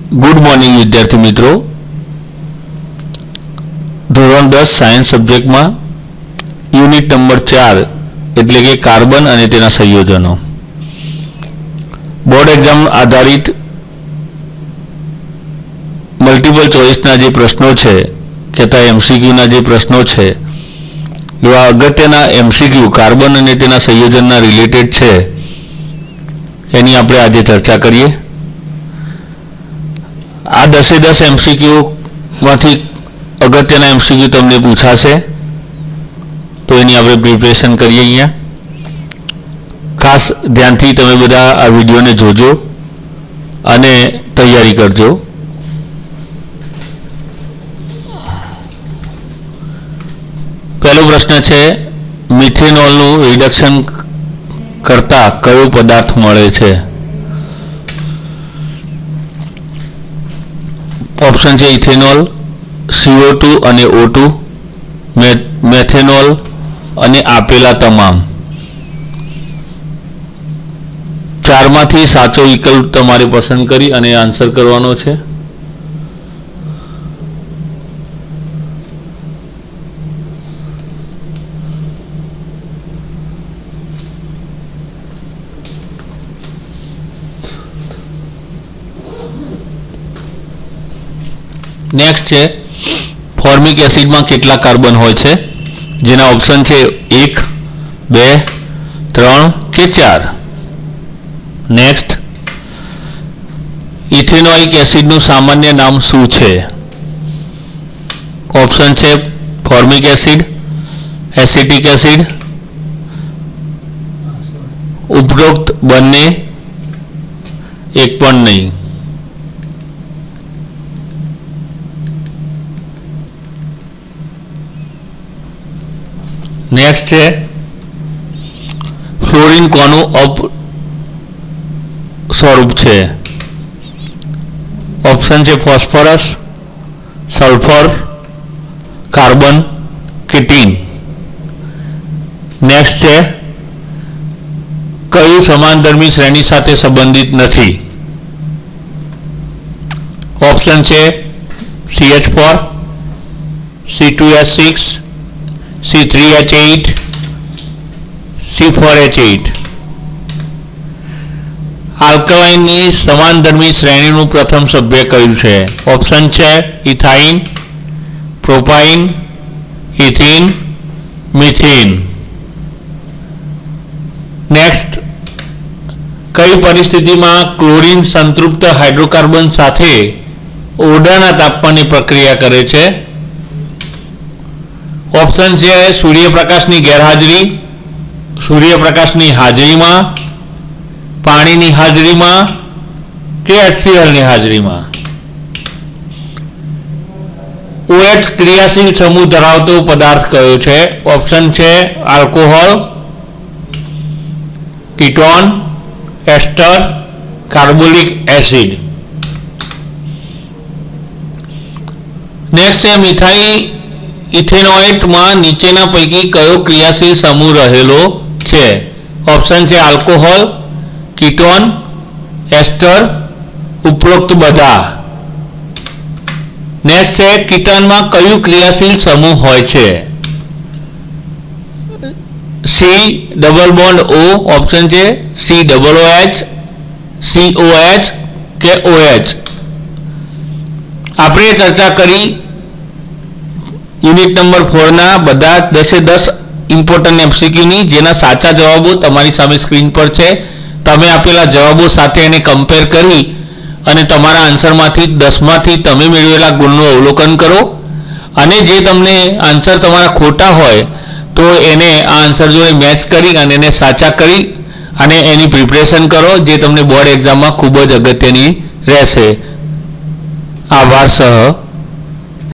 Good morning विद्यार्थी मित्रों। ધોરણ 10 સાયન્સ સબ્જેક્ટમાં યુનિટ નંબર 4 એટલે કે કાર્બન અને તેના સંયોજનો બોર્ડ એક્ઝામ આધારિત મલ્ટિપલ ચોઇસના જે પ્રશ્નો છે કે એમસીક્યુના જે પ્રશ્નો છે એવા અગત્યના એમસીક્યુ કાર્બન અને તેના સંયોજનના રિલેટેડ છે એની આપણે આજે ચર્ચા કરીએ। આ 10 એમસીક્યુમાંથી અગત્યના એમસીક્યુ તમને પૂછાશે તો એની આપણે પ્રિપરેશન કરીએ। અહીંયા ખાસ ધ્યાનથી તમે બધા આ વિડીયોને જોજો અને તૈયારી કરજો। પહેલો પ્રશ્ન છે મિથેનોલનું રિડક્શન કરતા કયો પદાર્થ મળે છે? ऑप्शन है इथेनॉल, CO2 અને O2, મેથેનોલ અને આપેલા તમામ। ચારમાંથી સાચો વિકલ્પ તમારે પસંદ કરી અને આન્સર કરવાનો છે। नेक्स्ट है फॉर्मिक एसिड में केटला कार्बन होय छे? जेना ऑप्शन है 1, 2, 3 के 4। नेक्स्ट इथेनोइक एसिड नु सामान्य नाम शू छे? ऑप्शन है फॉर्मिक एसिड, एसिटिक एसिड, उपरोक्त बंने एक पण नहीं। नेक्स्ट है फ्लोरीन कोनु अप स्वरूप है? ऑप्शन है फॉस्फोरस, सल्फर, कार्बन के टीन। नेक्स्ट है कई समानधर्मी श्रेणी साथे संबंधित नहीं? ऑप्शन है CH4, C2H6, C3H8, C4H8। Alkaline की समानधर्मी श्रेणी प्रथम सभ्य क्यू है? ऑप्शन है ethyne, propyne, ethene, methane. Next कई परिस्थिति में क्लोरीन संतृप्त हाइड्रोकार्बन साथे ओडाना तापमाने प्रक्रिया करे छे? ऑप्शन है सूर्यप्रकाश की गैरहाजरी, सूर्यप्रकाश की हाजरी में, पानी की हाजरी में के HCl की हाजरी में। OH क्रियाशील समूह धरावतो पदार्थ कयो छे? ऑप्शन है alcohol, ketone, ester, carbolic acid. Next है मिथाइल इथेनोएट में नीचेना पैकी कयो क्रियाशील समूह रहेलो छे? ऑप्शन है आल्कोहोल, कीटोन, एस्टर, उपरोक्त बधा। नेक्स्ट है कीटोन में कयो क्रियाशील समूह होय छे? C double bond O, option है C डबल OH, COH के OH। आपणे चर्चा करी यूनिट नंबर 4 ना बधा 10 इम्पोर्टન્ટ एमसीक्यू नी, जेना साचा जवाबो तमारी सामे स्क्रीन पर छे। तमे आपेला जवाबो साथे एने कम्पेर करी अने तमारा आंसर मांथी 10 मांथी तमे मेळवेला गुणनो अवलोकन करो अने जे तमने आंसर तमारा खोटा होय तो एने आ आंसर जोड़े मैच करी अने एने साचा करी अने एनी प्रिपरेशन करो, जे तमने बोर्ड एक्जाम में खूब ज अगत्यनी रहेशे। आभार सह।